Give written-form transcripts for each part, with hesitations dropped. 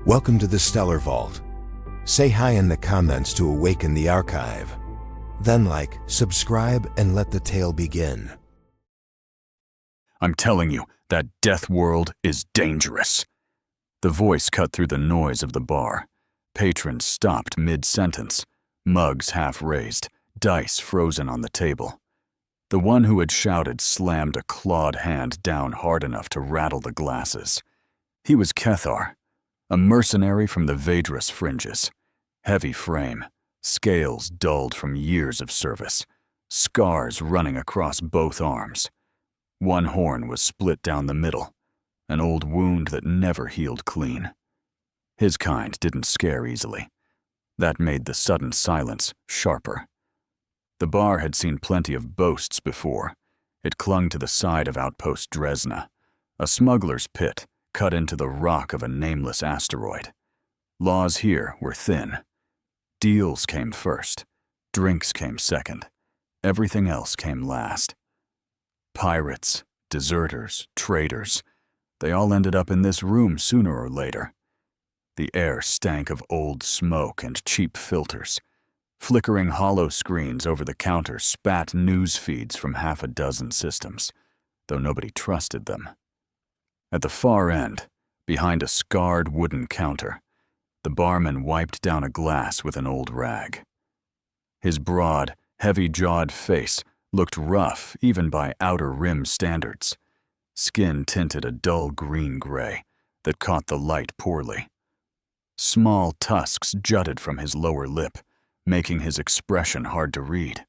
Welcome to the Stellar Vault. Say hi in the comments to awaken the archive. Then like, subscribe, and let the tale begin. I'm telling you, that DEATHWORLD is dangerous. The voice cut through the noise of the bar. Patrons stopped mid-sentence, mugs half raised, dice frozen on the table. The one who had shouted slammed a clawed hand down hard enough to rattle the glasses. He was Cathar, a mercenary from the Vedras fringes. Heavy frame, scales dulled from years of service, scars running across both arms. One horn was split down the middle, an old wound that never healed clean. His kind didn't scare easily. That made the sudden silence sharper. The bar had seen plenty of boasts before. It clung to the side of Outpost Dresna, a smuggler's pit cut into the rock of a nameless asteroid. Laws here were thin. Deals came first, drinks came second, everything else came last. Pirates, deserters, traitors, they all ended up in this room sooner or later. The air stank of old smoke and cheap filters. Flickering hollow screens over the counter spat news feeds from half a dozen systems, though nobody trusted them. At the far end, behind a scarred wooden counter, the barman wiped down a glass with an old rag. His broad, heavy-jawed face looked rough even by outer rim standards. Skin tinted a dull green-gray that caught the light poorly. Small tusks jutted from his lower lip, making his expression hard to read.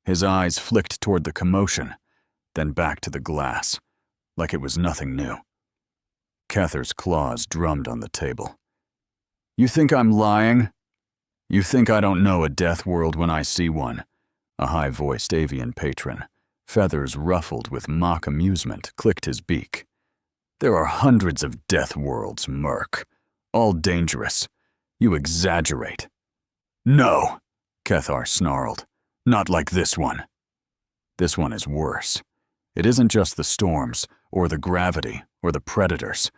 His eyes flicked toward the commotion, then back to the glass, like it was nothing new. Cathar's claws drummed on the table. "You think I'm lying? You think I don't know a DEATHWORLD when I see one?" A high-voiced avian patron, feathers ruffled with mock amusement, clicked his beak. "There are hundreds of DEATHWORLDs, Merc. All dangerous. You exaggerate." "No," Cathar snarled. "Not like this one." This one is worse. It isn't just the storms, or the gravity, or the predators.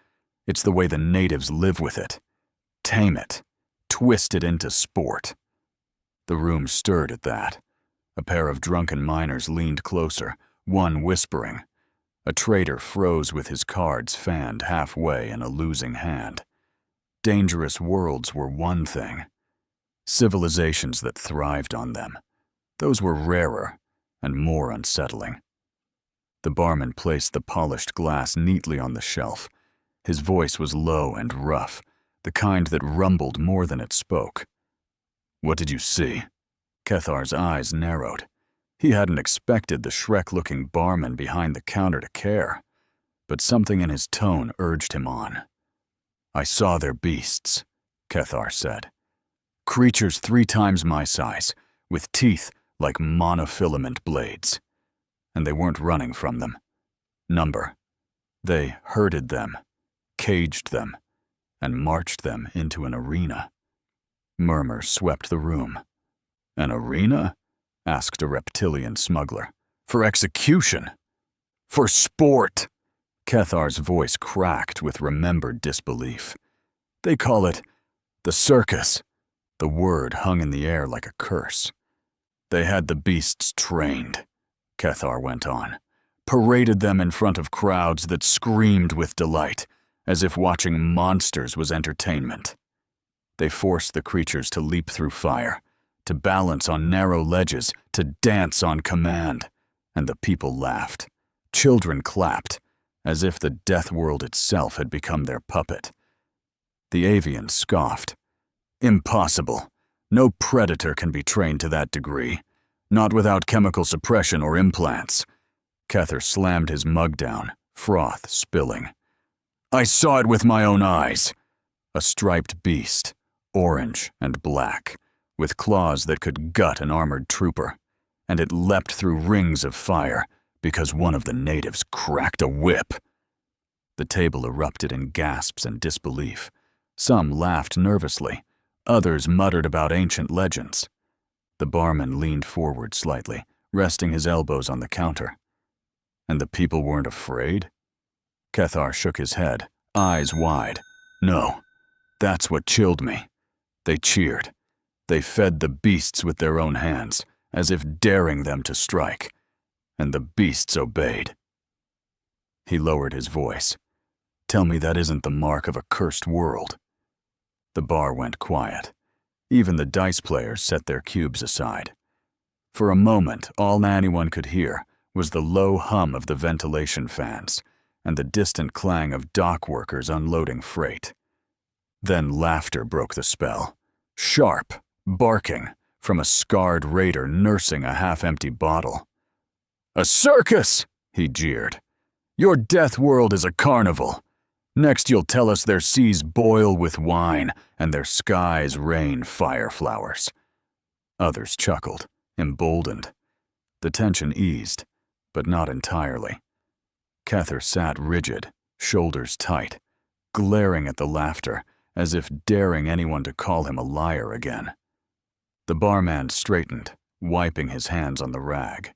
It's the way the natives live with it. Tame it. Twist it into sport. The room stirred at that. A pair of drunken miners leaned closer, one whispering. A trader froze with his cards fanned halfway in a losing hand. Dangerous worlds were one thing. Civilizations that thrived on them. Those were rarer and more unsettling. The barman placed the polished glass neatly on the shelf. His voice was low and rough, the kind that rumbled more than it spoke. "What did you see?" Cathar's eyes narrowed. He hadn't expected the Shrek-looking barman behind the counter to care, but something in his tone urged him on. "I saw their beasts," Cathar said. "Creatures 3 times my size, with teeth like monofilament blades. And they weren't running from them. Number. They herded them, caged them, and marched them into an arena." Murmurs swept the room. "An arena?" asked a reptilian smuggler. "For execution? For sport?" Cathar's voice cracked with remembered disbelief. "They call it the circus." The word hung in the air like a curse. "They had the beasts trained," Cathar went on. "Paraded them in front of crowds that screamed with delight, as if watching monsters was entertainment. They forced the creatures to leap through fire, to balance on narrow ledges, to dance on command, and the people laughed. Children clapped, as if the DEATHWORLD itself had become their puppet. The avian scoffed. "Impossible. No predator can be trained to that degree. Not without chemical suppression or implants." Cathar slammed his mug down, froth spilling. "I saw it with my own eyes." A striped beast, orange and black, with claws that could gut an armored trooper, and it leapt through rings of fire because one of the natives cracked a whip. The table erupted in gasps and disbelief. Some laughed nervously, others muttered about ancient legends. The barman leaned forward slightly, resting his elbows on the counter. "And the people weren't afraid?" Cathar shook his head, eyes wide. "No. That's what chilled me. They cheered. They fed the beasts with their own hands, as if daring them to strike, and the beasts obeyed. He lowered his voice. Tell me that isn't the mark of a cursed world. The bar went quiet. Even the dice players set their cubes aside. For a moment, all anyone could hear was the low hum of the ventilation fans and the distant clang of dock workers unloading freight. Then laughter broke the spell. Sharp, barking, from a scarred raider nursing a half-empty bottle. "A circus!" he jeered. "Your death world is a carnival. Next you'll tell us their seas boil with wine and their skies rain fire flowers." Others chuckled, emboldened. The tension eased, but not entirely. Cather sat rigid, shoulders tight, glaring at the laughter as if daring anyone to call him a liar again. The barman straightened, wiping his hands on the rag.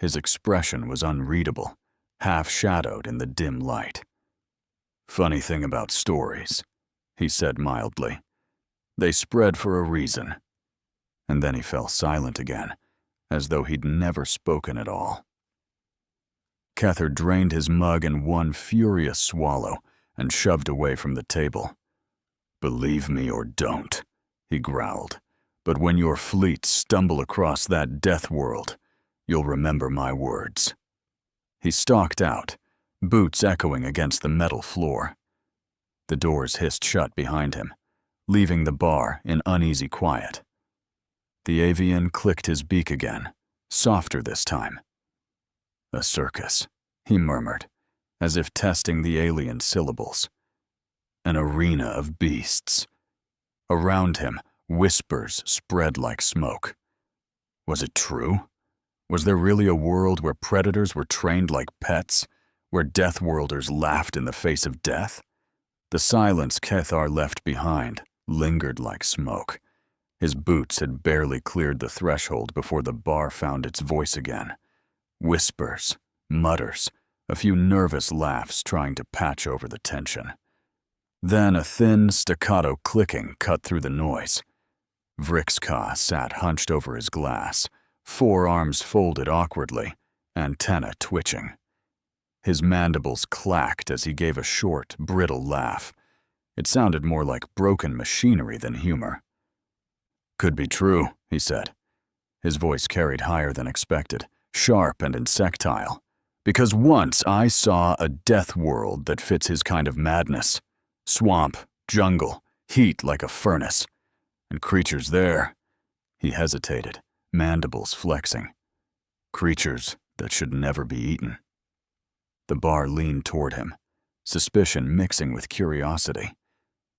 His expression was unreadable, half-shadowed in the dim light. "Funny thing about stories," he said mildly. "They spread for a reason." And then he fell silent again, as though he'd never spoken at all. Cather drained his mug in one furious swallow and shoved away from the table. "Believe me or don't," he growled, "but when your fleets stumble across that death world, you'll remember my words." He stalked out, boots echoing against the metal floor. The doors hissed shut behind him, leaving the bar in uneasy quiet. The avian clicked his beak again, softer this time. "A circus," he murmured, as if testing the alien syllables. "An arena of beasts." Around him, whispers spread like smoke. Was it true? Was there really a world where predators were trained like pets, where death-worlders laughed in the face of death? The silence Cathar left behind lingered like smoke. His boots had barely cleared the threshold before the bar found its voice again. Whispers, mutters, a few nervous laughs trying to patch over the tension. Then a thin, staccato clicking cut through the noise. Vrixka sat hunched over his glass, forearms folded awkwardly, antenna twitching. His mandibles clacked as he gave a short, brittle laugh. It sounded more like broken machinery than humor. "Could be true," he said. His voice carried higher than expected, sharp and insectile. "Because once I saw a death world that fits his kind of madness. Swamp, jungle, heat like a furnace. And creatures there." He hesitated, mandibles flexing. "Creatures that should never be eaten." The bar leaned toward him, suspicion mixing with curiosity.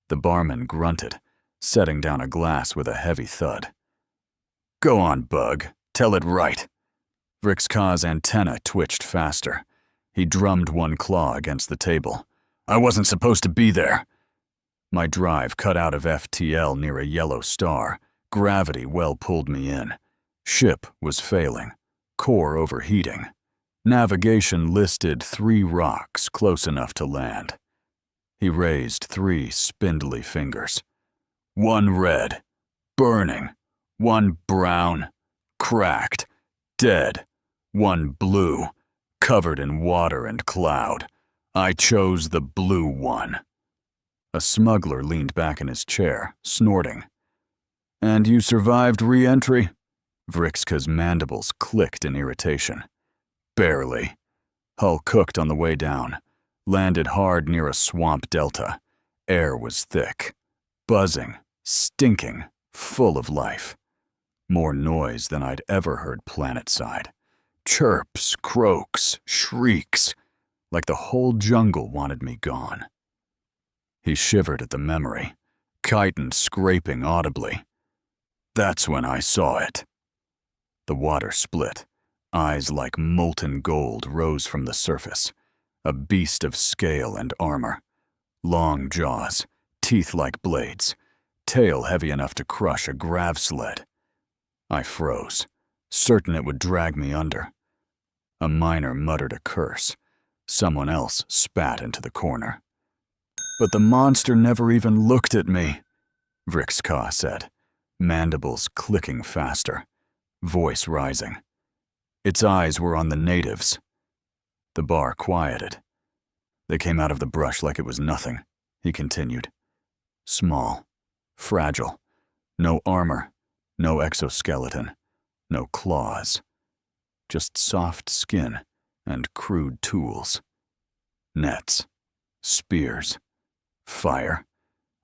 The barman grunted, setting down a glass with a heavy thud. "Go on, Bug. Tell it right." Vrixka's antenna twitched faster. He drummed one claw against the table. "I wasn't supposed to be there." My drive cut out of FTL near a yellow star. Gravity well pulled me in. Ship was failing. Core overheating. Navigation listed 3 rocks close enough to land. He raised 3 spindly fingers. 1 red, burning. 1 brown, cracked, dead. 1 blue, covered in water and cloud. I chose the blue one. A smuggler leaned back in his chair, snorting. "And you survived re-entry?" Vrixka's mandibles clicked in irritation. "Barely." Hull cooked on the way down. Landed hard near a swamp delta. Air was thick. Buzzing, stinking, full of life. More noise than I'd ever heard planetside. Chirps, croaks, shrieks, like the whole jungle wanted me gone. He shivered at the memory, chitin scraping audibly. "That's when I saw it." The water split. Eyes like molten gold rose from the surface. A beast of scale and armor. Long jaws, teeth like blades, tail heavy enough to crush a grav sled. I froze, certain it would drag me under. A miner muttered a curse. Someone else spat into the corner. But the monster never even looked at me, Vrixka said, mandibles clicking faster, voice rising. Its eyes were on the natives. The bar quieted. They came out of the brush like it was nothing, he continued. Small, fragile, no armor, no exoskeleton, no claws. Just soft skin and crude tools. Nets, spears, fire.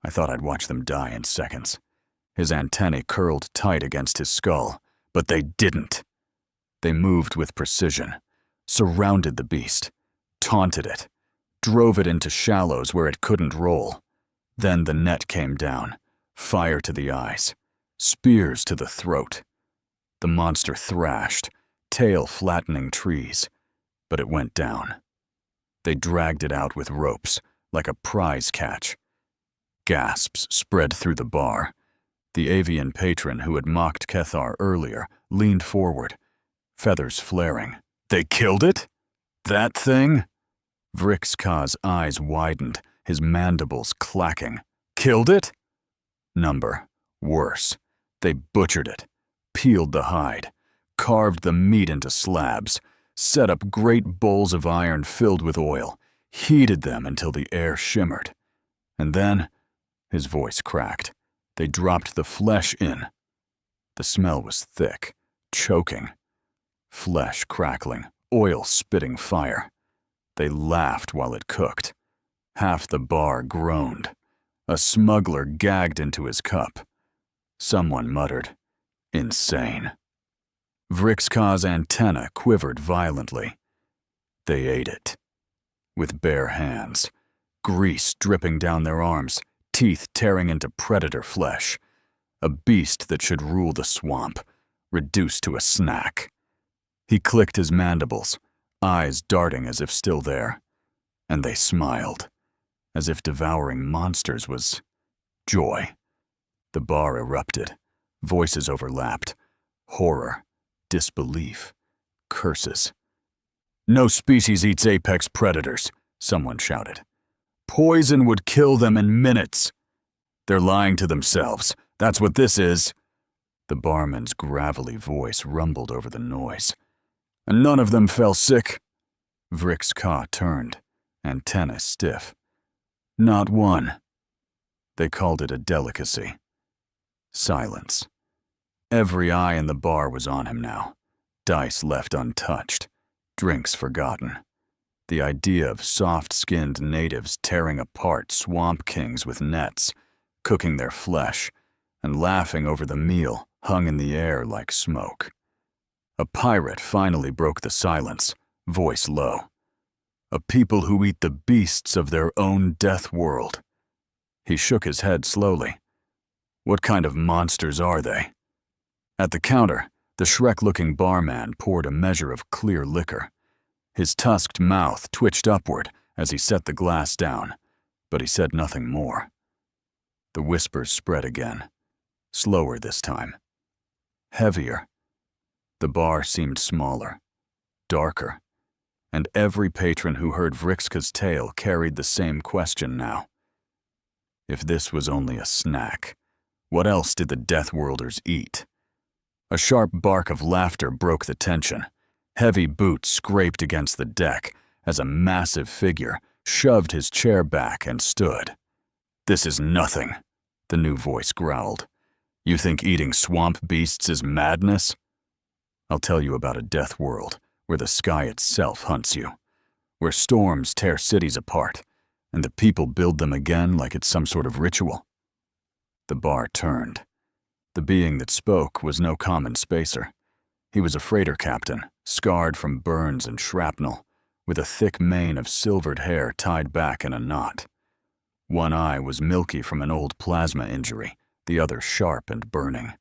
I thought I'd watch them die in seconds. His antennae curled tight against his skull, but they didn't. They moved with precision, surrounded the beast, taunted it, drove it into shallows where it couldn't roll. Then the net came down, fire to the eyes, spears to the throat. The monster thrashed, tail flattening trees, but it went down. They dragged it out with ropes, like a prize catch. Gasps spread through the bar. The avian patron who had mocked Kethar earlier leaned forward, feathers flaring. They killed it? That thing? Vrixka's eyes widened, his mandibles clacking. Killed it? Number. Worse. They butchered it, peeled the hide, carved the meat into slabs, set up great bowls of iron filled with oil, heated them until the air shimmered. And then, his voice cracked, they dropped the flesh in. The smell was thick, choking. Flesh crackling, oil spitting fire. They laughed while it cooked. Half the bar groaned. A smuggler gagged into his cup. Someone muttered, "Insane." Vrixka's antenna quivered violently. They ate it. With bare hands, grease dripping down their arms, teeth tearing into predator flesh. A beast that should rule the swamp, reduced to a snack. He clicked his mandibles, eyes darting as if still there. And they smiled, as if devouring monsters was joy. The bar erupted, voices overlapped. Horror, disbelief, curses. "No species eats apex predators," someone shouted. "Poison would kill them in minutes." "They're lying to themselves. That's what this is." The barman's gravelly voice rumbled over the noise. "And none of them fell sick." Vrixka turned, antenna stiff. "Not one." They called it a delicacy. Silence. Every eye in the bar was on him now. Dice left untouched. Drinks forgotten. The idea of soft-skinned natives tearing apart swamp kings with nets, cooking their flesh, and laughing over the meal hung in the air like smoke. A pirate finally broke the silence, voice low. "A people who eat the beasts of their own death world." He shook his head slowly. "What kind of monsters are they?" At the counter, the Shrek-looking barman poured a measure of clear liquor. His tusked mouth twitched upward as he set the glass down, but he said nothing more. The whispers spread again, slower this time. Heavier. The bar seemed smaller, darker, and every patron who heard Vrixka's tale carried the same question now. If this was only a snack, what else did the Death Worlders eat? A sharp bark of laughter broke the tension. Heavy boots scraped against the deck as a massive figure shoved his chair back and stood. "This is nothing," the new voice growled. "You think eating swamp beasts is madness? I'll tell you about a death world where the sky itself hunts you, where storms tear cities apart, and the people build them again like it's some sort of ritual." The bar turned. The being that spoke was no common spacer. He was a freighter captain, scarred from burns and shrapnel, with a thick mane of silvered hair tied back in a knot. One eye was milky from an old plasma injury, the other sharp and burning.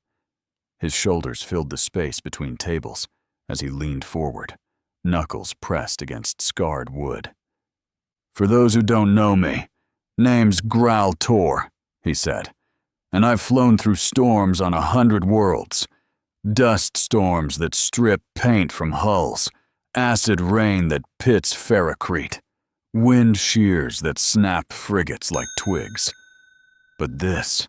His shoulders filled the space between tables as he leaned forward, knuckles pressed against scarred wood. "For those who don't know me, name's Growl Tor," he said. "And I've flown through storms on 100 worlds. Dust storms that strip paint from hulls, acid rain that pits ferrocrete, wind shears that snap frigates like twigs. But this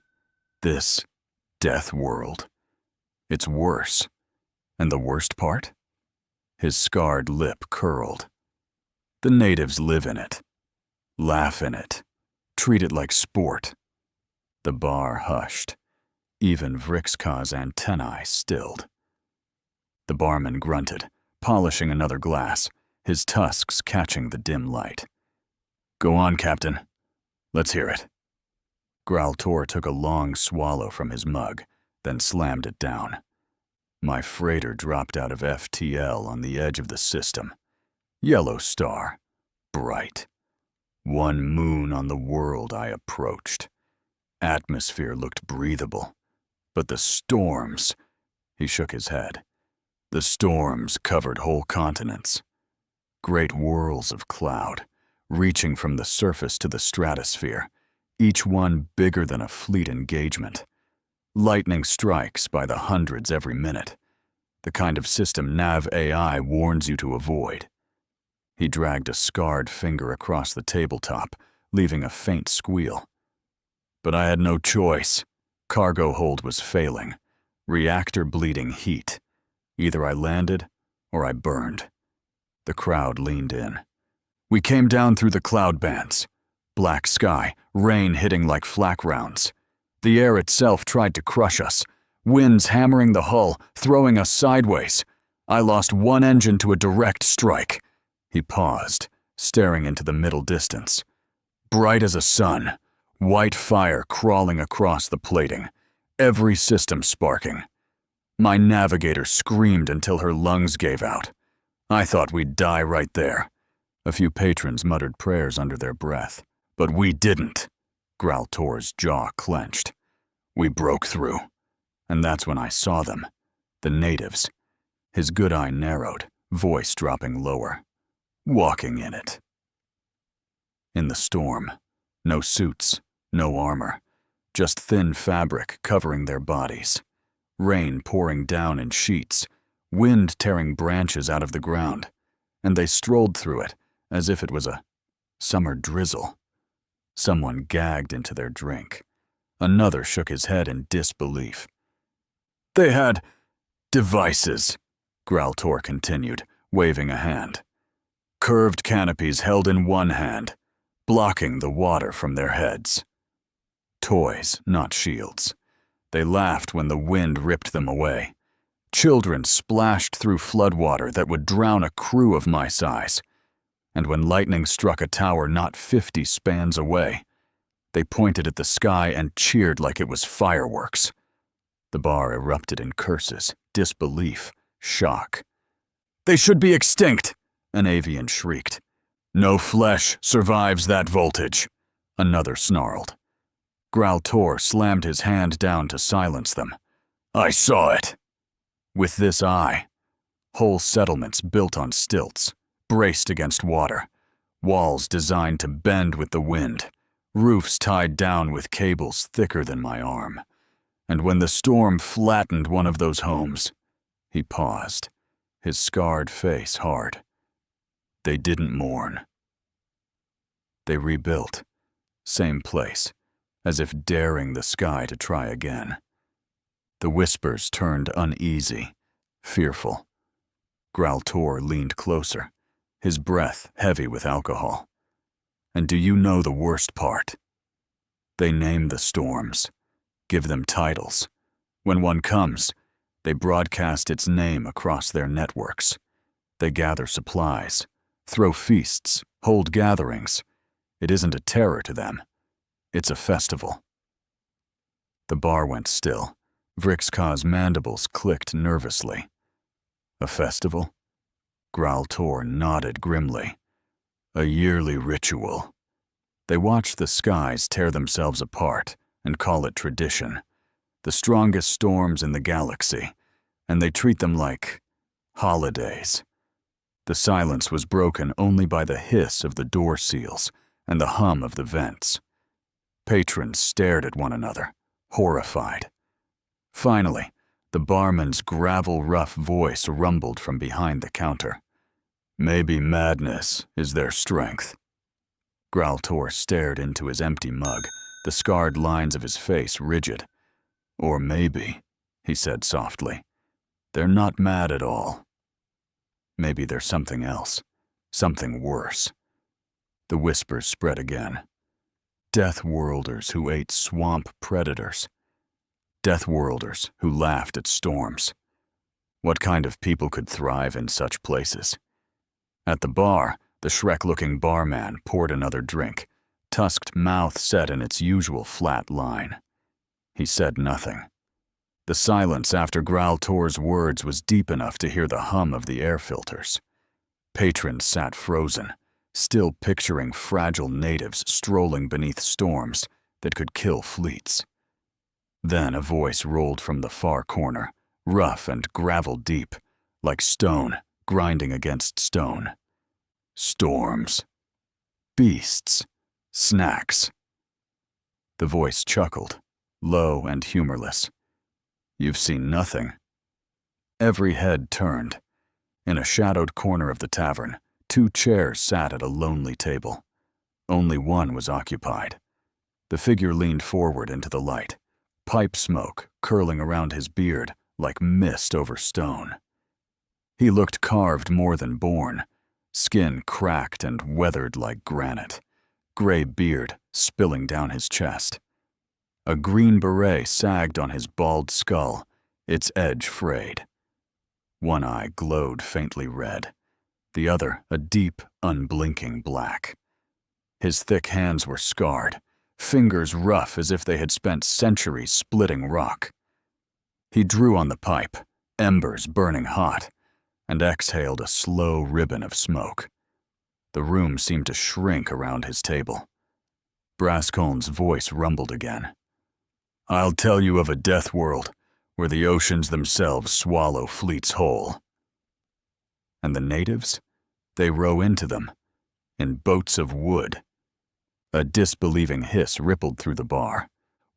death world, it's worse. And the worst part? His scarred lip curled. The natives live in it, laugh in it, treat it like sport. The bar hushed. Even Vrixka's antennae stilled. The barman grunted, polishing another glass, his tusks catching the dim light. "Go on, Captain. Let's hear it." Graltor took a long swallow from his mug, then slammed it down. My freighter dropped out of FTL on the edge of the system. Yellow star, bright. One moon on the world I approached. Atmosphere looked breathable. But the storms, he shook his head. The storms covered whole continents. Great whirls of cloud, reaching from the surface to the stratosphere, each one bigger than a fleet engagement. Lightning strikes by the hundreds every minute, the kind of system Nav AI warns you to avoid. He dragged a scarred finger across the tabletop, leaving a faint squeal. But I had no choice. Cargo hold was failing. Reactor bleeding heat. Either I landed or I burned. The crowd leaned in. We came down through the cloud bands. Black sky, rain hitting like flak rounds. The air itself tried to crush us. Winds hammering the hull, throwing us sideways. I lost one engine to a direct strike. He paused, staring into the middle distance. Bright as a sun. White fire crawling across the plating, every system sparking. My navigator screamed until her lungs gave out. I thought we'd die right there. A few patrons muttered prayers under their breath, but we didn't. Graltor's jaw clenched. We broke through, and that's when I saw them, the natives. His good eye narrowed, voice dropping lower. Walking in it. In the storm, no suits. No armor, just thin fabric covering their bodies. Rain pouring down in sheets, wind tearing branches out of the ground, and they strolled through it as if it was a summer drizzle. Someone gagged into their drink. Another shook his head in disbelief. They had devices, Graltor continued, waving a hand. Curved canopies held in one hand, blocking the water from their heads. Toys, not shields. They laughed when the wind ripped them away. Children splashed through floodwater that would drown a crew of my size. And when lightning struck a tower not 50 spans away, they pointed at the sky and cheered like it was fireworks. The bar erupted in curses, disbelief, shock. They should be extinct, an avian shrieked. No flesh survives that voltage, another snarled. Graltor slammed his hand down to silence them. I saw it. With this eye, whole settlements built on stilts, braced against water, walls designed to bend with the wind, roofs tied down with cables thicker than my arm. And when the storm flattened one of those homes, he paused, his scarred face hard. They didn't mourn. They rebuilt, same place, as if daring the sky to try again. The whispers turned uneasy, fearful. Graltor leaned closer, his breath heavy with alcohol. And do you know the worst part? They name the storms, give them titles. When one comes, they broadcast its name across their networks. They gather supplies, throw feasts, hold gatherings. It isn't a terror to them. It's a festival. The bar went still. Vrixka's mandibles clicked nervously. A festival? Graltor nodded grimly. A yearly ritual. They watch the skies tear themselves apart and call it tradition. The strongest storms in the galaxy, and they treat them like holidays. The silence was broken only by the hiss of the door seals and the hum of the vents. Patrons stared at one another, horrified. Finally, the barman's gravel-rough voice rumbled from behind the counter. Maybe madness is their strength. Graltor stared into his empty mug, the scarred lines of his face rigid. Or maybe, he said softly, they're not mad at all. Maybe there's something else, something worse. The whispers spread again. Deathworlders who ate swamp predators. Deathworlders who laughed at storms. What kind of people could thrive in such places? At the bar, the Shrek-looking barman poured another drink, tusked mouth set in its usual flat line. He said nothing. The silence after Graltor's words was deep enough to hear the hum of the air filters. Patrons sat frozen, still picturing fragile natives strolling beneath storms that could kill fleets. Then a voice rolled from the far corner, rough and gravel-deep, like stone grinding against stone. Storms. Beasts. Snacks. The voice chuckled, low and humorless. You've seen nothing. Every head turned. In a shadowed corner of the tavern, 2 chairs sat at a lonely table. Only one was occupied. The figure leaned forward into the light, pipe smoke curling around his beard like mist over stone. He looked carved more than born, skin cracked and weathered like granite, gray beard spilling down his chest. A green beret sagged on his bald skull, its edge frayed. One eye glowed faintly red, the other a deep, unblinking black. His thick hands were scarred, fingers rough as if they had spent centuries splitting rock. He drew on the pipe, embers burning hot, and exhaled a slow ribbon of smoke. The room seemed to shrink around his table. Brascoln's voice rumbled again. I'll tell you of a death world where the oceans themselves swallow fleets whole. And the natives? They row into them, in boats of wood. A disbelieving hiss rippled through the bar.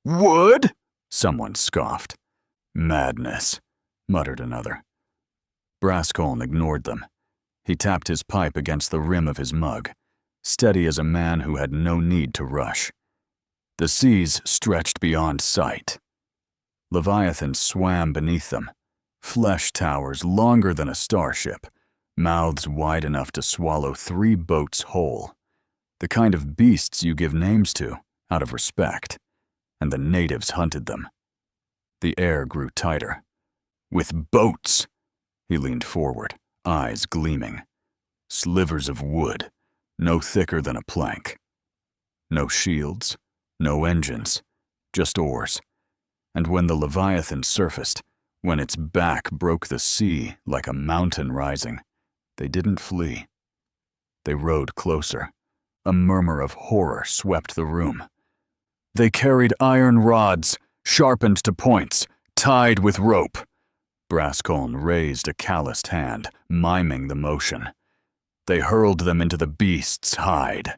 Wood? Someone scoffed. Madness, muttered another. Brascoln ignored them. He tapped his pipe against the rim of his mug, steady as a man who had no need to rush. The seas stretched beyond sight. Leviathans swam beneath them, flesh towers longer than a starship, mouths wide enough to swallow 3 boats whole. The kind of beasts you give names to, out of respect, and the natives hunted them. The air grew tighter. With boats! He leaned forward, eyes gleaming. Slivers of wood, no thicker than a plank. No shields, no engines, just oars. And when the Leviathan surfaced, when its back broke the sea like a mountain rising, they didn't flee. They rowed closer. A murmur of horror swept the room. They carried iron rods, sharpened to points, tied with rope. Brascoln raised a calloused hand, miming the motion. They hurled them into the beast's hide.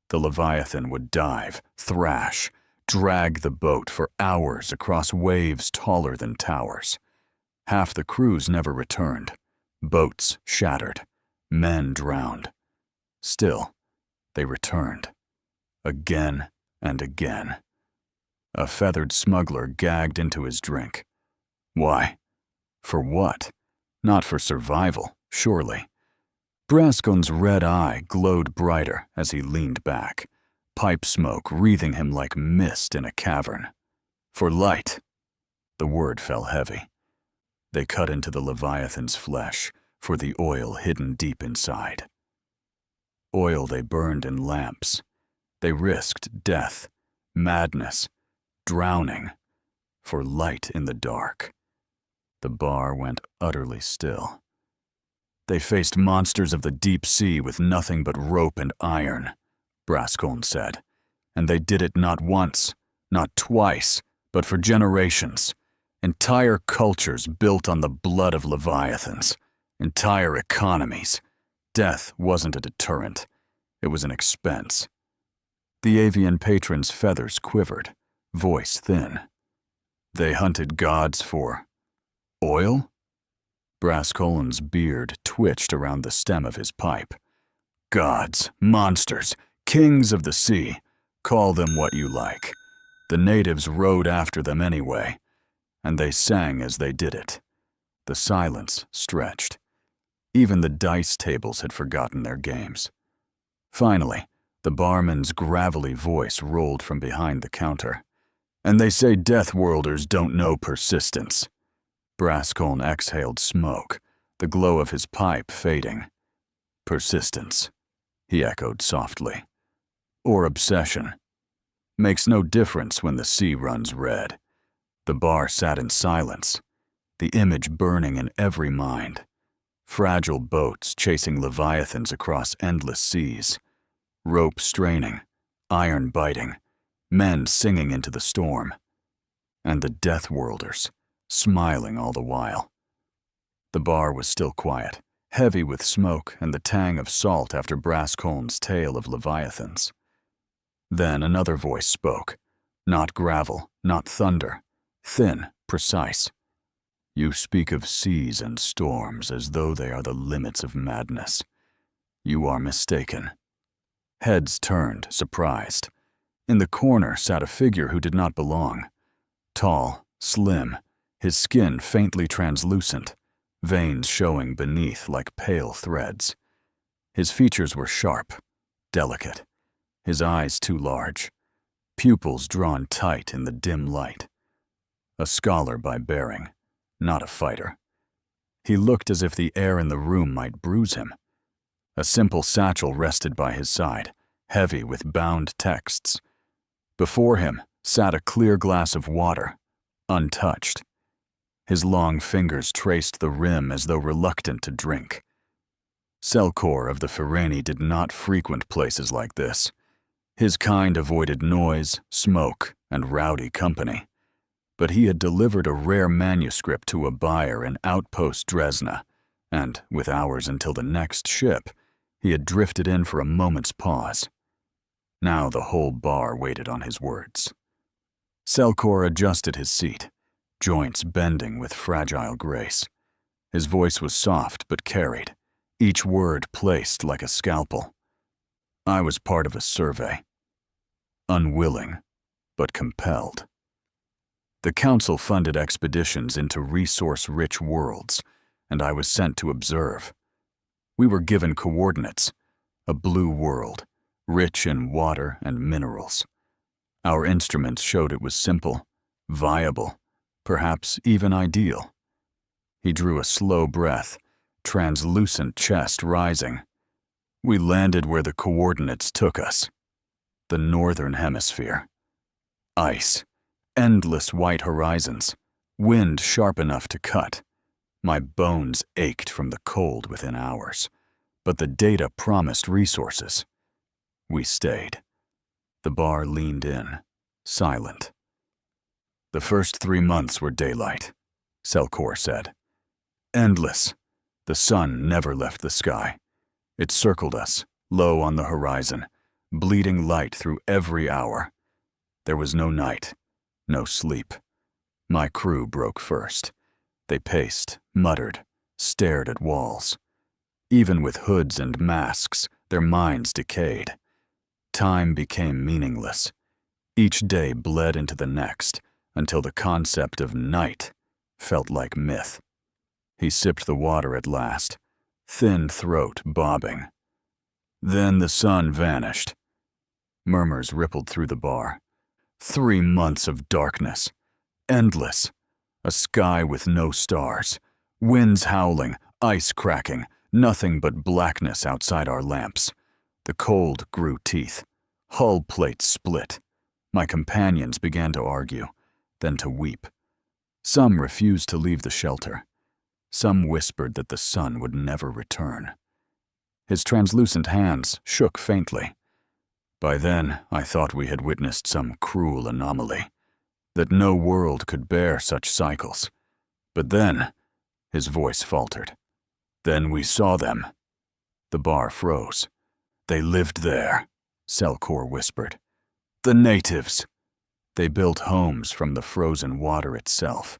The Leviathan would dive, thrash, drag the boat for hours across waves taller than towers. Half the crews never returned. Boats shattered. Men drowned. Still, they returned. Again and again. A feathered smuggler gagged into his drink. Why? For what? Not for survival, surely. Brascoln's red eye glowed brighter as he leaned back, pipe smoke wreathing him like mist in a cavern. For light. The word fell heavy. They cut into the Leviathan's flesh for the oil hidden deep inside. Oil they burned in lamps. They risked death, madness, drowning, for light in the dark. The bar went utterly still. They faced monsters of the deep sea with nothing but rope and iron, Brascoln said, and they did it not once, not twice, but for generations. Entire cultures built on the blood of Leviathans, entire economies. Death wasn't a deterrent, it was an expense. The avian patron's feathers quivered, voice thin. They hunted gods for oil? Brascoln's beard twitched around the stem of his pipe. Gods, monsters, Kings of the sea, call them what you like. The natives rode after them anyway, and they sang as they did it. The silence stretched. Even the dice tables had forgotten their games. Finally, the barman's gravelly voice rolled from behind the counter. And they say DEATHWORLDers don't know persistence. Brascoln exhaled smoke, the glow of his pipe fading. Persistence, he echoed softly. Or obsession. Makes no difference when the sea runs red. The bar sat in silence, the image burning in every mind. Fragile boats chasing leviathans across endless seas. Rope straining, iron biting, men singing into the storm. And the DEATHWORLDers, smiling all the while. The bar was still quiet, heavy with smoke and the tang of salt after Brascoln's tale of leviathans. Then another voice spoke, not gravel, not thunder, thin, precise. You speak of seas and storms as though they are the limits of madness. You are mistaken. Heads turned, surprised. In the corner sat a figure who did not belong. Tall, slim, his skin faintly translucent, veins showing beneath like pale threads. His features were sharp, delicate, his eyes too large, pupils drawn tight in the dim light. A scholar by bearing, not a fighter. He looked as if the air in the room might bruise him. A simple satchel rested by his side, heavy with bound texts. Before him sat a clear glass of water, untouched. His long fingers traced the rim as though reluctant to drink. Selkor of the Fireni did not frequent places like this. His kind avoided noise, smoke, and rowdy company. But he had delivered a rare manuscript to a buyer in outpost Dresna, and, with hours until the next ship, he had drifted in for a moment's pause. Now the whole bar waited on his words. Selkor adjusted his seat, joints bending with fragile grace. His voice was soft but carried, each word placed like a scalpel. I was part of a survey. Unwilling, but compelled. The council funded expeditions into resource-rich worlds, and I was sent to observe. We were given coordinates, a blue world, rich in water and minerals. Our instruments showed it was simple, viable, perhaps even ideal. He drew a slow breath, translucent chest rising. We landed where the coordinates took us. The northern hemisphere. Ice. Endless white horizons, wind sharp enough to cut. My bones ached from the cold within hours, but the data promised resources. We stayed. The bar leaned in, silent. The first 3 months were daylight, Selkor said. Endless. The sun never left the sky. It circled us, low on the horizon, bleeding light through every hour. There was no night. No sleep. My crew broke first. They paced, muttered, stared at walls. Even with hoods and masks, their minds decayed. Time became meaningless. Each day bled into the next, until the concept of night felt like myth. He sipped the water at last, thin throat bobbing. Then the sun vanished. Murmurs rippled through the bar. 3 months of darkness. Endless. A sky with no stars. Winds howling, ice cracking, nothing but blackness outside our lamps. The cold grew teeth. Hull plates split. My companions began to argue, then to weep. Some refused to leave the shelter. Some whispered that the sun would never return. His translucent hands shook faintly. By then, I thought we had witnessed some cruel anomaly, that no world could bear such cycles. But then, his voice faltered. Then we saw them. The bar froze. They lived there, Selkor whispered. The natives. They built homes from the frozen water itself,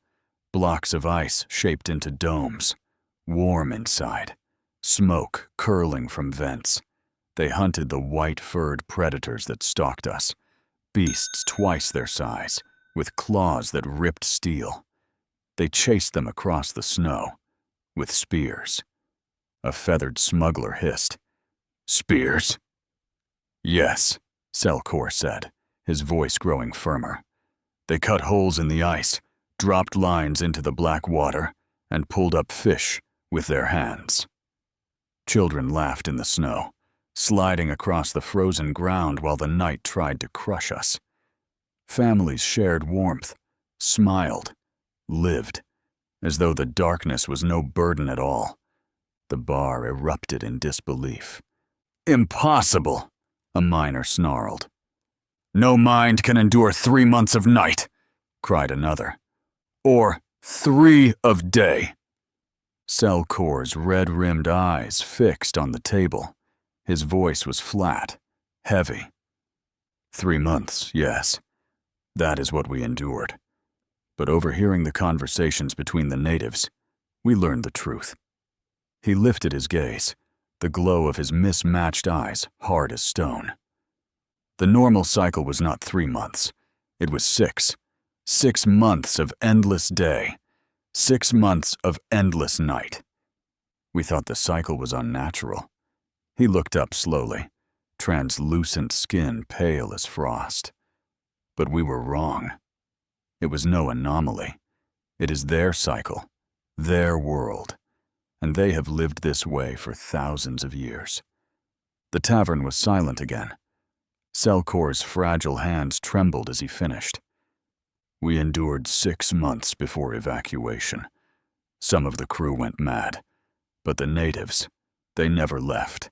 blocks of ice shaped into domes, warm inside, smoke curling from vents. They hunted the white-furred predators that stalked us, beasts twice their size, with claws that ripped steel. They chased them across the snow, with spears. A feathered smuggler hissed. "Spears?" "Yes," Selkor said, his voice growing firmer. "They cut holes in the ice, dropped lines into the black water, and pulled up fish with their hands." Children laughed in the snow, sliding across the frozen ground while the night tried to crush us. Families shared warmth, smiled, lived, as though the darkness was no burden at all. The bar erupted in disbelief. "Impossible!" a miner snarled. "No mind can endure 3 months of night," cried another. "Or 3 of day." Selkor's red-rimmed eyes fixed on the table. His voice was flat, heavy. 3 months, yes. That is what we endured. But overhearing the conversations between the natives, we learned the truth. He lifted his gaze, the glow of his mismatched eyes hard as stone. The normal cycle was not 3 months. It was 6. 6 months of endless day. 6 months of endless night. We thought the cycle was unnatural. He looked up slowly, translucent skin pale as frost. But we were wrong. It was no anomaly. It is their cycle, their world, and they have lived this way for thousands of years. The tavern was silent again. Selkor's fragile hands trembled as he finished. We endured 6 months before evacuation. Some of the crew went mad, but the natives, they never left.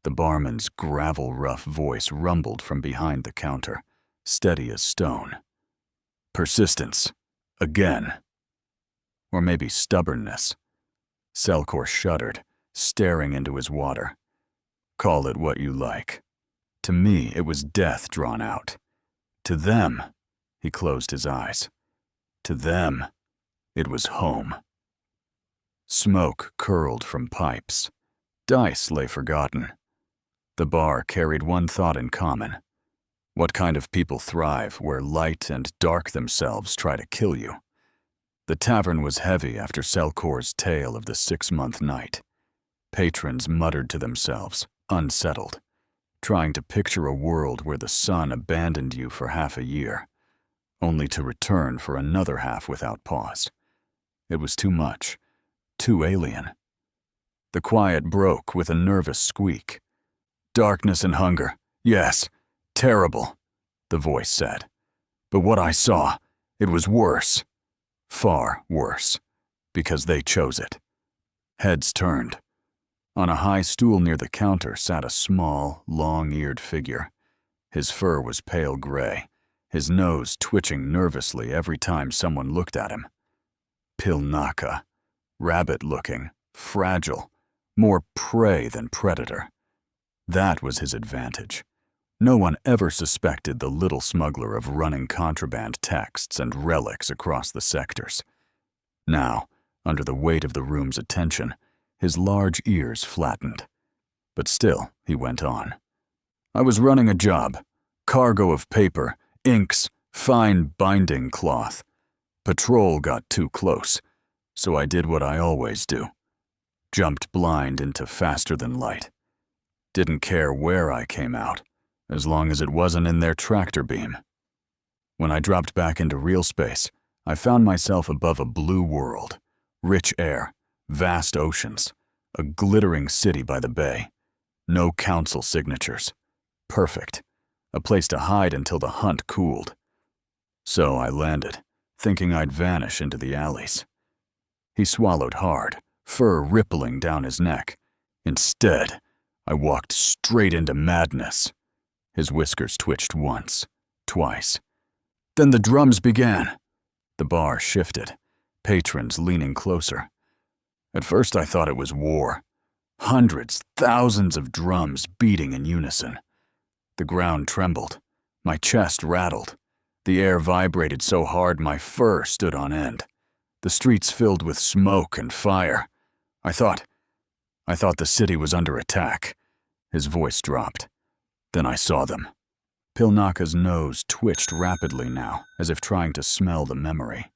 The barman's gravel-rough voice rumbled from behind the counter, steady as stone. Persistence. Again. Or maybe stubbornness. Selkor shuddered, staring into his water. Call it what you like. To me, it was death drawn out. To them, he closed his eyes. To them, it was home. Smoke curled from pipes. Dice lay forgotten. The bar carried one thought in common. What kind of people thrive where light and dark themselves try to kill you? The tavern was heavy after Selkor's tale of the 6-month night. Patrons muttered to themselves, unsettled, trying to picture a world where the sun abandoned you for half a year, only to return for another half without pause. It was too much, too alien. The quiet broke with a nervous squeak. Darkness and hunger, yes, terrible, the voice said. But what I saw, it was worse. Far worse, because they chose it. Heads turned. On a high stool near the counter sat a small, long-eared figure. His fur was pale gray, his nose twitching nervously every time someone looked at him. Pilnaka, rabbit-looking, fragile, more prey than predator. That was his advantage. No one ever suspected the little smuggler of running contraband texts and relics across the sectors. Now, under the weight of the room's attention, his large ears flattened. But still, he went on. I was running a job. Cargo of paper, inks, fine binding cloth. Patrol got too close, so I did what I always do. Jumped blind into faster than light. Didn't care where I came out, as long as it wasn't in their tractor beam. When I dropped back into real space, I found myself above a blue world, rich air, vast oceans, a glittering city by the bay. No council signatures. Perfect. A place to hide until the hunt cooled. So I landed, thinking I'd vanish into the alleys. He swallowed hard, fur rippling down his neck. Instead, I walked straight into madness. His whiskers twitched once, twice. Then the drums began. The bar shifted, patrons leaning closer. At first I thought it was war. Hundreds, thousands of drums beating in unison. The ground trembled. My chest rattled. The air vibrated so hard my fur stood on end. The streets filled with smoke and fire. I thought the city was under attack. His voice dropped. Then I saw them. Pilnaka's nose twitched rapidly now, as if trying to smell the memory.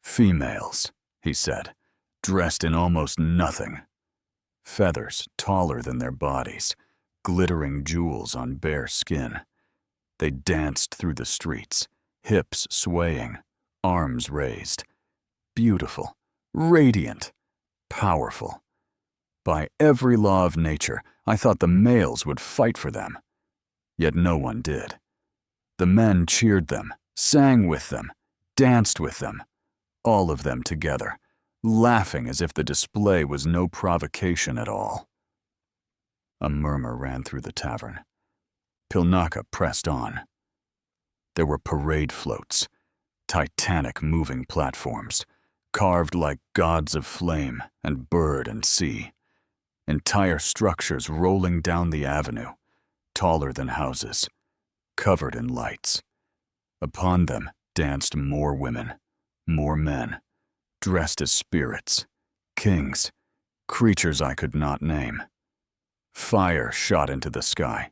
Females, he said, dressed in almost nothing. Feathers taller than their bodies, glittering jewels on bare skin. They danced through the streets, hips swaying, arms raised. Beautiful, radiant, powerful. By every law of nature, I thought the males would fight for them. Yet no one did. The men cheered them, sang with them, danced with them, all of them together, laughing as if the display was no provocation at all. A murmur ran through the tavern. Pilnaka pressed on. There were parade floats, titanic moving platforms, carved like gods of flame and bird and sea, entire structures rolling down the avenue, taller than houses, covered in lights. Upon them danced more women, more men, dressed as spirits, kings, creatures I could not name. Fire shot into the sky.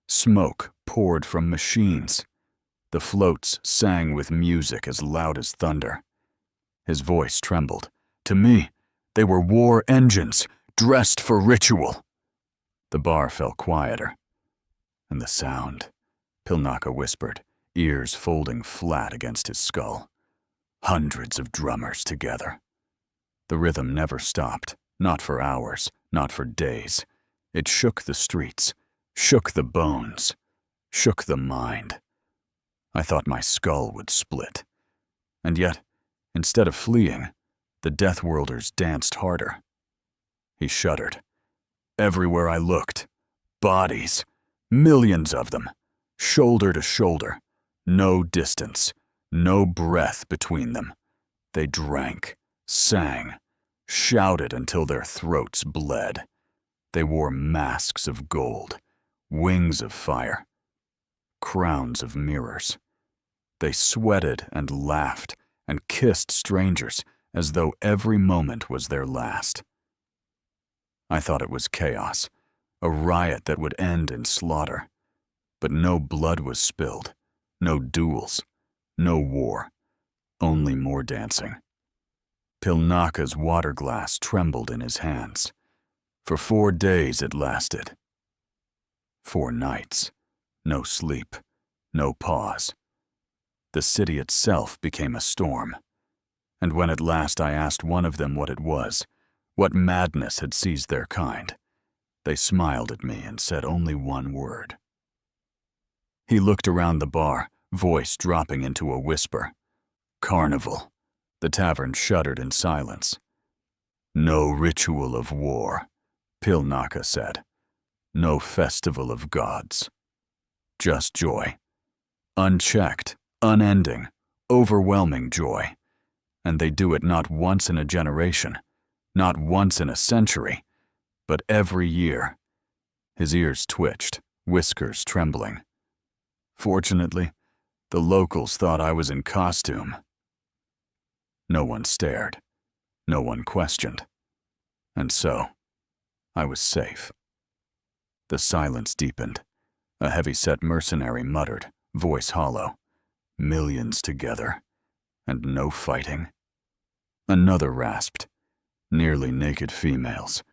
Smoke poured from machines. The floats sang with music as loud as thunder. His voice trembled. To me, they were war engines, dressed for ritual. The bar fell quieter. And the sound, Pilnaka whispered, ears folding flat against his skull. Hundreds of drummers together. The rhythm never stopped, not for hours, not for days. It shook the streets, shook the bones, shook the mind. I thought my skull would split. And yet, instead of fleeing, the Deathworlders danced harder. He shuddered. Everywhere I looked, bodies, millions of them, shoulder to shoulder, no distance, no breath between them. They drank, sang, shouted until their throats bled. They wore masks of gold, wings of fire, crowns of mirrors. They sweated and laughed and kissed strangers as though every moment was their last. I thought it was chaos, a riot that would end in slaughter. But no blood was spilled, no duels, no war, only more dancing. Pilnaka's water glass trembled in his hands. For 4 days it lasted. 4 nights, no sleep, no pause. The city itself became a storm. And when at last I asked one of them what it was, what madness had seized their kind, they smiled at me and said only one word. He looked around the bar, voice dropping into a whisper. Carnival. The tavern shuddered in silence. No ritual of war, Pilnaka said. No festival of gods. Just joy. Unchecked, unending, overwhelming joy. And they do it not once in a generation, not once in a century, but every year. His ears twitched, whiskers trembling. Fortunately, the locals thought I was in costume. No one stared. No one questioned. And so, I was safe. The silence deepened. A heavy-set mercenary muttered, voice hollow. Millions together, and no fighting. Another rasped. Nearly naked females,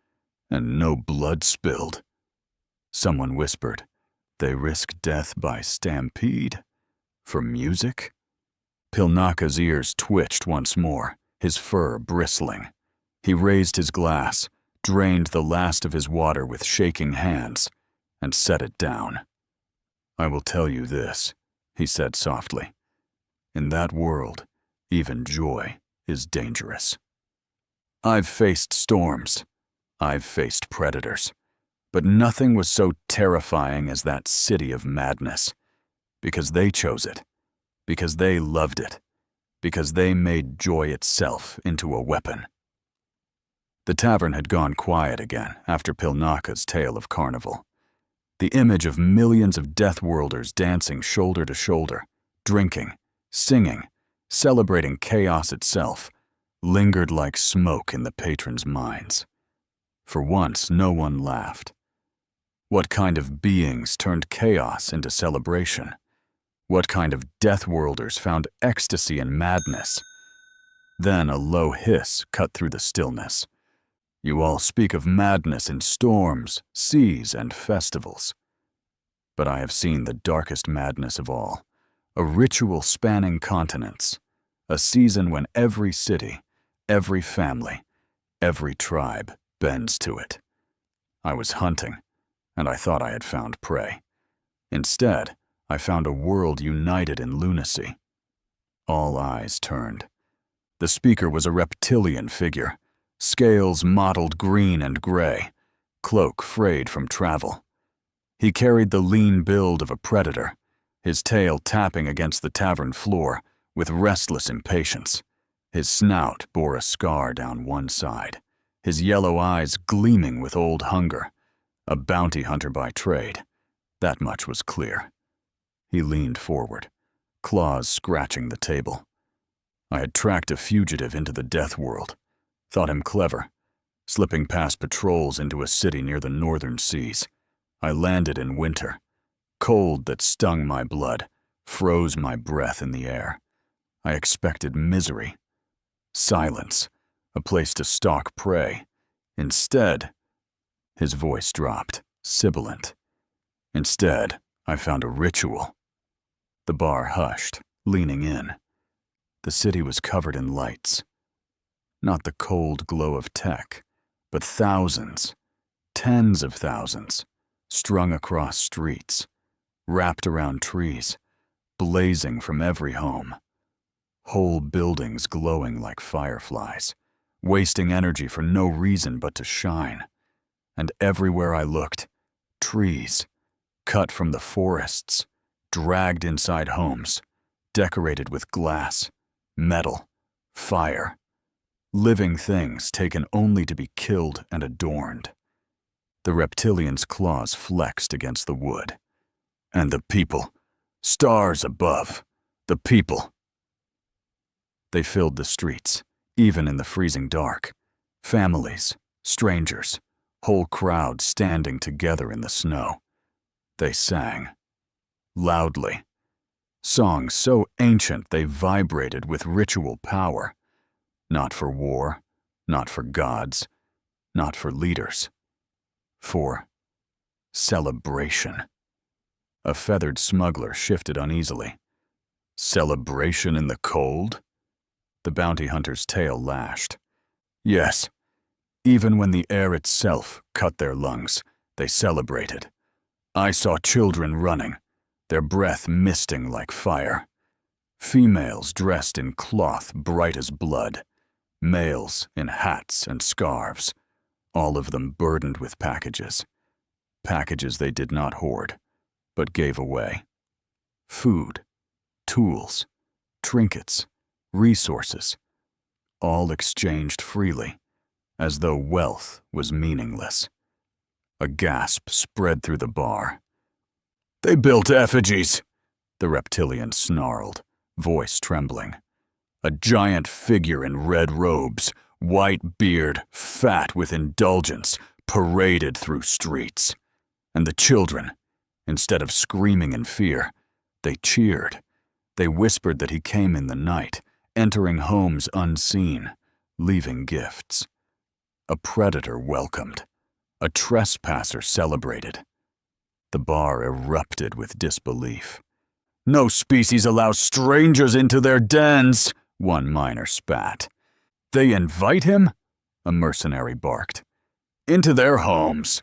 and no blood spilled. Someone whispered, they risk death by stampede? For music? Pilnaka's ears twitched once more, his fur bristling. He raised his glass, drained the last of his water with shaking hands, and set it down. I will tell you this, he said softly. In that world, even joy is dangerous. I've faced storms. I've faced predators. But nothing was so terrifying as that city of madness. Because they chose it. Because they loved it. Because they made joy itself into a weapon. The tavern had gone quiet again after Pilnaka's tale of carnival. The image of millions of Deathworlders dancing shoulder to shoulder, drinking, singing, celebrating chaos itself, lingered like smoke in the patrons' minds. For once, no one laughed. What kind of beings turned chaos into celebration? What kind of deathworlders found ecstasy in madness? Then a low hiss cut through the stillness. You all speak of madness in storms, seas, and festivals. But I have seen the darkest madness of all, a ritual spanning continents, a season when every city, every family, every tribe bends to it. I was hunting, and I thought I had found prey. Instead, I found a world united in lunacy. All eyes turned. The speaker was a reptilian figure, scales mottled green and gray, cloak frayed from travel. He carried the lean build of a predator, his tail tapping against the tavern floor with restless impatience. His snout bore a scar down one side, his yellow eyes gleaming with old hunger. A bounty hunter by trade. That much was clear. He leaned forward, claws scratching the table. I had tracked a fugitive into the death world, thought him clever, slipping past patrols into a city near the northern seas. I landed in winter, cold that stung my blood, froze my breath in the air. I expected misery, silence, a place to stalk prey. Instead, his voice dropped, sibilant. Instead, I found a ritual. The bar hushed, leaning in. The city was covered in lights. Not the cold glow of tech, but thousands, tens of thousands, strung across streets, wrapped around trees, blazing from every home. Whole buildings glowing like fireflies, wasting energy for no reason but to shine. And everywhere I looked, trees, cut from the forests, dragged inside homes, decorated with glass, metal, fire, living things taken only to be killed and adorned. The reptilian's claws flexed against the wood. And the people, stars above, the people. They filled the streets, even in the freezing dark. Families, strangers, whole crowds standing together in the snow. They sang, loudly. Songs so ancient they vibrated with ritual power. Not for war, not for gods, not for leaders. For celebration. A feathered smuggler shifted uneasily. Celebration in the cold? The bounty hunter's tail lashed. Yes, even when the air itself cut their lungs, they celebrated. I saw children running, their breath misting like fire. Females dressed in cloth bright as blood. Males in hats and scarves, all of them burdened with packages. Packages they did not hoard, but gave away. Food, tools, trinkets, resources, all exchanged freely, as though wealth was meaningless. A gasp spread through the bar. They built effigies, the reptilian snarled, voice trembling. A giant figure in red robes, white beard, fat with indulgence, paraded through streets. And the children, instead of screaming in fear, they cheered. They whispered that he came in the night, entering homes unseen, leaving gifts. A predator welcomed. A trespasser celebrated. The bar erupted with disbelief. No species allows strangers into their dens, one miner spat. They invite him? A mercenary barked. Into their homes,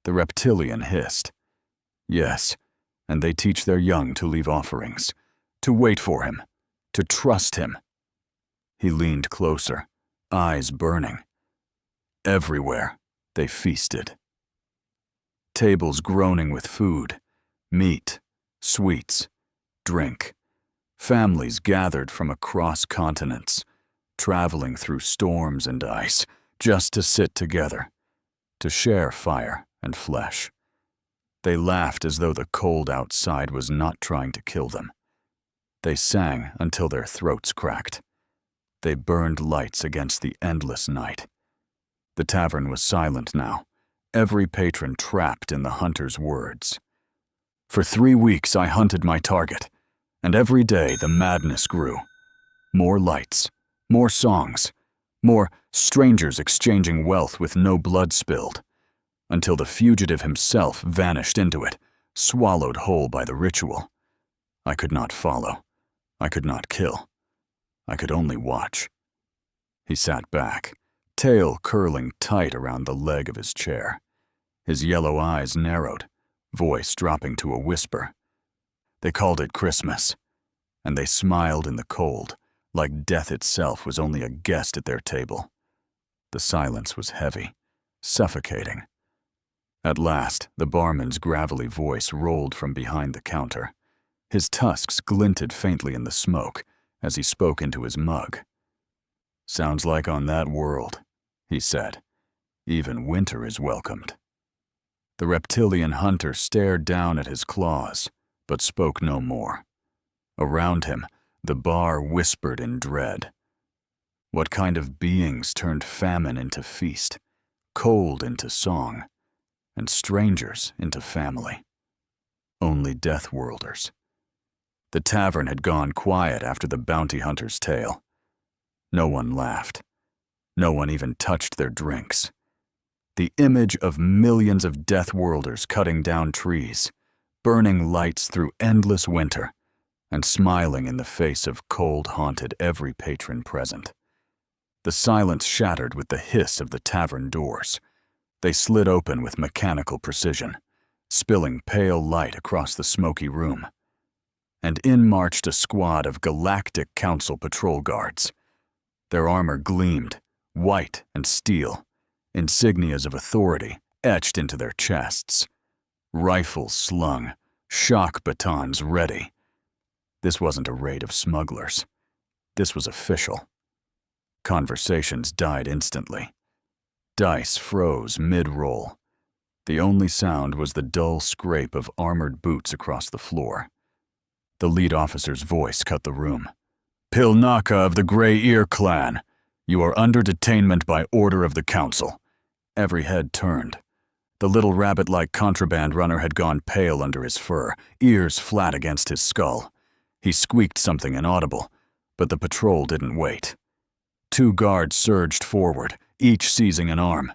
the reptilian hissed. Yes, and they teach their young to leave offerings, to wait for him, to trust him. He leaned closer, eyes burning. Everywhere, they feasted. Tables groaning with food, meat, sweets, drink. Families gathered from across continents, traveling through storms and ice, just to sit together, to share fire and flesh. They laughed as though the cold outside was not trying to kill them. They sang until their throats cracked. They burned lights against the endless night. The tavern was silent now, every patron trapped in the hunter's words. For 3 weeks I hunted my target, and every day the madness grew. More lights, more songs, more strangers exchanging wealth with no blood spilled, until the fugitive himself vanished into it, swallowed whole by the ritual. I could not follow. I could not kill. I could only watch. He sat back, tail curling tight around the leg of his chair. His yellow eyes narrowed, voice dropping to a whisper. They called it Christmas, and they smiled in the cold, like death itself was only a guest at their table. The silence was heavy, suffocating. At last, the barman's gravelly voice rolled from behind the counter. His tusks glinted faintly in the smoke as he spoke into his mug. "Sounds like on that world," he said. "Even winter is welcomed." The reptilian hunter stared down at his claws, but spoke no more. Around him, the bar whispered in dread. What kind of beings turned famine into feast, cold into song, and strangers into family? Only DEATHWORLDers. The tavern had gone quiet after the bounty hunter's tale. No one laughed. No one even touched their drinks. The image of millions of DEATHWORLDers cutting down trees, burning lights through endless winter, and smiling in the face of cold haunted every patron present. The silence shattered with the hiss of the tavern doors. They slid open with mechanical precision, spilling pale light across the smoky room. And in marched a squad of Galactic Council patrol guards. Their armor gleamed, white and steel, insignias of authority etched into their chests. Rifles slung, shock batons ready. This wasn't a raid of smugglers. This was official. Conversations died instantly. Dice froze mid-roll. The only sound was the dull scrape of armored boots across the floor. The lead officer's voice cut the room. "Pilnaka of the Grey Ear Clan, you are under detainment by order of the council." Every head turned. The little rabbit-like contraband runner had gone pale under his fur, ears flat against his skull. He squeaked something inaudible, but the patrol didn't wait. 2 guards surged forward, each seizing an arm.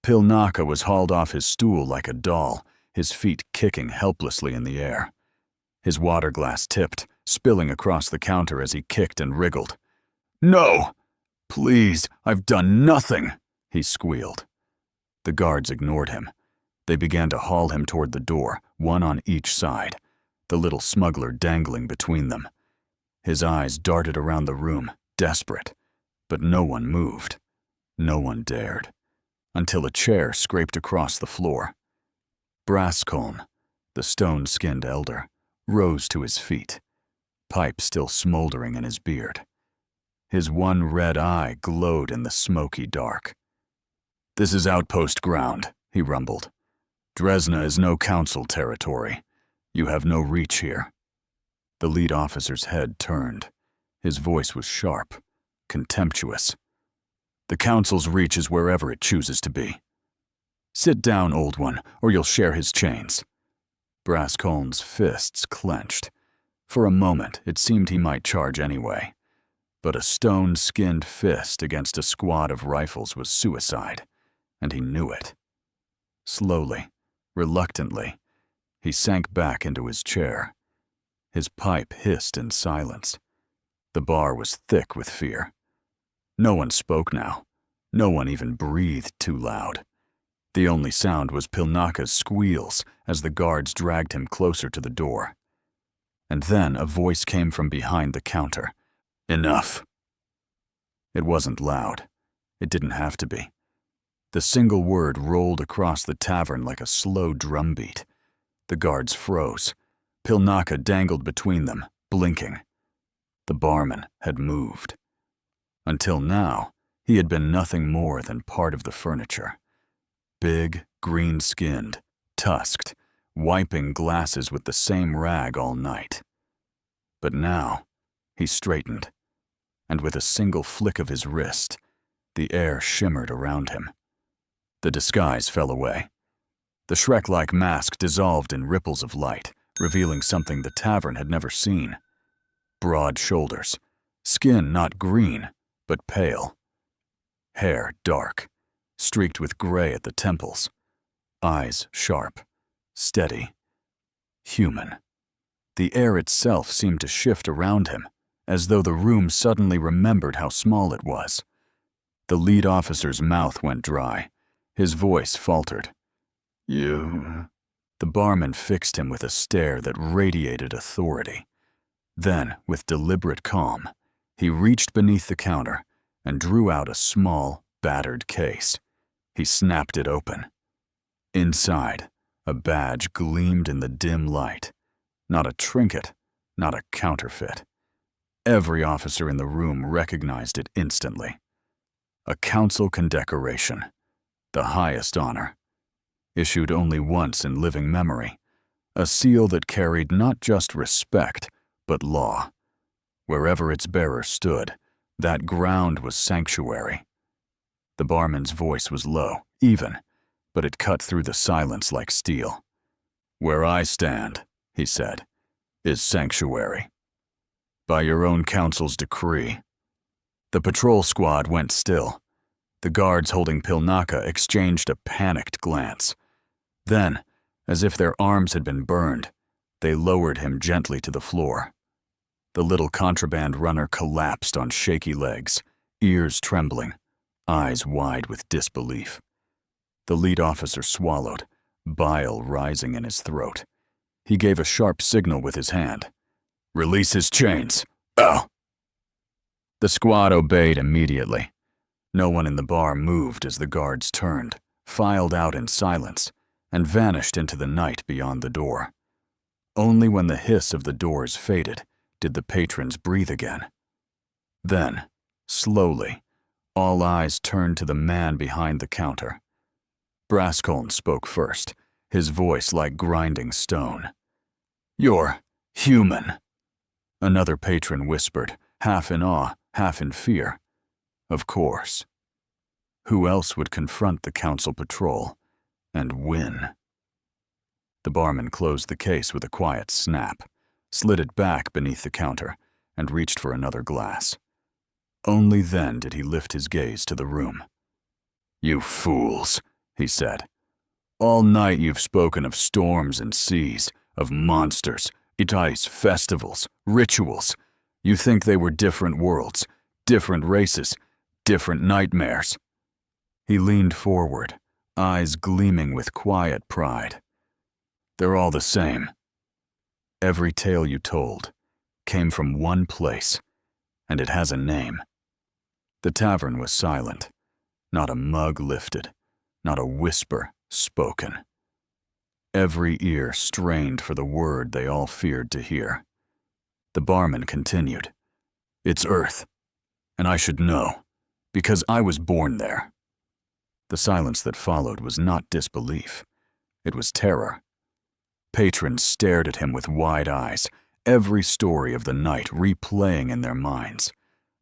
Pilnaka was hauled off his stool like a doll, his feet kicking helplessly in the air. His water glass tipped, spilling across the counter as he kicked and wriggled. "No! Please, I've done nothing!" he squealed. The guards ignored him. They began to haul him toward the door, one on each side, the little smuggler dangling between them. His eyes darted around the room, desperate, but no one moved. No one dared, until a chair scraped across the floor. Brascolm, the stone-skinned elder, rose to his feet, pipe still smoldering in his beard. His one red eye glowed in the smoky dark. "This is outpost ground," he rumbled. "Dresna is no council territory. You have no reach here." The lead officer's head turned. His voice was sharp, contemptuous. "The council's reach is wherever it chooses to be. Sit down, old one, or you'll share his chains." Brascolm's fists clenched. For a moment, it seemed he might charge anyway. But a stone-skinned fist against a squad of rifles was suicide, and he knew it. Slowly, reluctantly, he sank back into his chair. His pipe hissed in silence. The bar was thick with fear. No one spoke now. No one even breathed too loud. The only sound was Pilnaka's squeals as the guards dragged him closer to the door. And then a voice came from behind the counter. "Enough." It wasn't loud. It didn't have to be. The single word rolled across the tavern like a slow drumbeat. The guards froze. Pilnaka dangled between them, blinking. The barman had moved. Until now, he had been nothing more than part of the furniture. Big, green-skinned, tusked, wiping glasses with the same rag all night. But now, he straightened, and with a single flick of his wrist, the air shimmered around him. The disguise fell away. The Shrek-like mask dissolved in ripples of light, revealing something the tavern had never seen. Broad shoulders, skin not green, but pale. Hair dark, streaked with gray at the temples. Eyes sharp, steady, human. The air itself seemed to shift around him, as though the room suddenly remembered how small it was. The lead officer's mouth went dry. His voice faltered. "You..." The barman fixed him with a stare that radiated authority. Then, with deliberate calm, he reached beneath the counter and drew out a small, battered case. He snapped it open. Inside, a badge gleamed in the dim light. Not a trinket, not a counterfeit. Every officer in the room recognized it instantly. A council condecoration, the highest honor. Issued only once in living memory, a seal that carried not just respect, but law. Wherever its bearer stood, that ground was sanctuary. The barman's voice was low, even, but it cut through the silence like steel. "Where I stand," he said, "is sanctuary. By your own council's decree." The patrol squad went still. The guards holding Pilnaka exchanged a panicked glance. Then, as if their arms had been burned, they lowered him gently to the floor. The little contraband runner collapsed on shaky legs, ears trembling, eyes wide with disbelief. The lead officer swallowed, bile rising in his throat. He gave a sharp signal with his hand. "Release his chains." "Oh!" The squad obeyed immediately. No one in the bar moved as the guards turned, filed out in silence, and vanished into the night beyond the door. Only when the hiss of the doors faded did the patrons breathe again. Then, slowly, all eyes turned to the man behind the counter. Brascoln spoke first, his voice like grinding stone. "You're human," another patron whispered, half in awe, half in fear. Of course. Who else would confront the council patrol and win? The barman closed the case with a quiet snap, slid it back beneath the counter, and reached for another glass. Only then did he lift his gaze to the room. "You fools," he said. "All night you've spoken of storms and seas, of monsters, itais, festivals, rituals. You think they were different worlds, different races, different nightmares." He leaned forward, eyes gleaming with quiet pride. "They're all the same. Every tale you told came from one place, and it has a name." The tavern was silent. Not a mug lifted, not a whisper spoken. Every ear strained for the word they all feared to hear. The barman continued. "It's Earth, and I should know, because I was born there." The silence that followed was not disbelief. It was terror. Patrons stared at him with wide eyes, every story of the night replaying in their minds.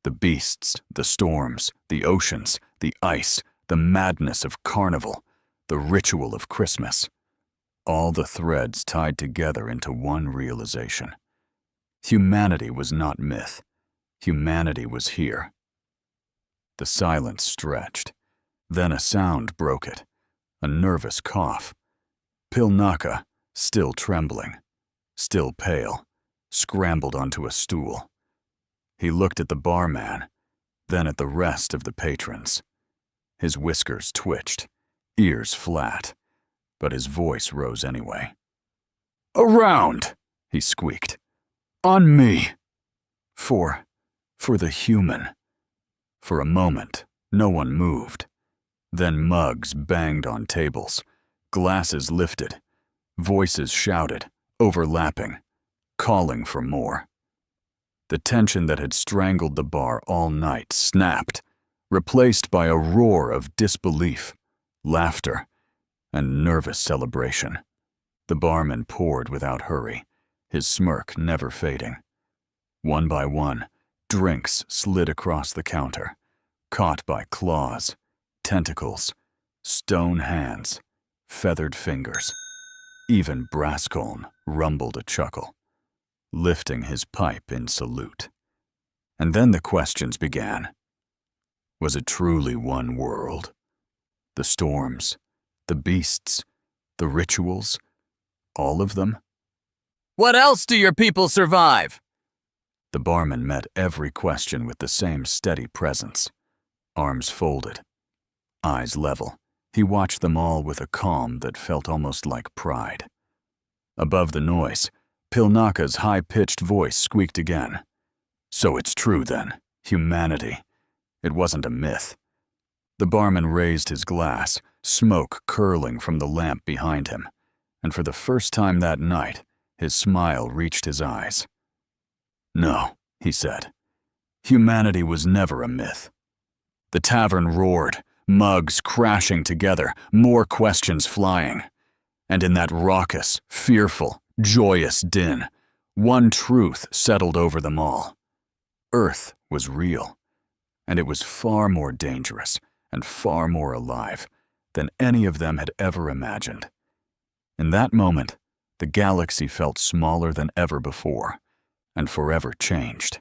The beasts, the storms, the oceans, the ice, the madness of carnival, the ritual of Christmas. All the threads tied together into one realization. Humanity was not myth. Humanity was here. The silence stretched. Then a sound broke it, a nervous cough. Pilnaka, still trembling, still pale, scrambled onto a stool. He looked at the barman, then at the rest of the patrons. His whiskers twitched, ears flat, but his voice rose anyway. "Around!" he squeaked. "On me!" For the human." For a moment, no one moved. Then mugs banged on tables, glasses lifted, voices shouted, overlapping, calling for more. The tension that had strangled the bar all night snapped, replaced by a roar of disbelief, laughter, and nervous celebration. The barman poured without hurry, his smirk never fading. One by one, drinks slid across the counter, caught by claws, tentacles, Stone hands, feathered fingers. Even Brascoln rumbled a chuckle, lifting his pipe in salute. And then the questions began. Was it truly one world? The storms, the beasts, the rituals, all of them? What else do your people survive? The barman met every question with the same steady presence. Arms folded, eyes level, he watched them all with a calm that felt almost like pride. Above the noise, Pilnaka's high-pitched voice squeaked again. So it's true then, humanity. It wasn't a myth. The barman raised his glass, smoke curling from the lamp behind him, and for the first time that night, his smile reached his eyes. No, he said. Humanity was never a myth. The tavern roared, mugs crashing together, more questions flying. And in that raucous, fearful, joyous din, one truth settled over them all. Earth was real, and it was far more dangerous and far more alive than any of them had ever imagined. In that moment, the galaxy felt smaller than ever before, and forever changed.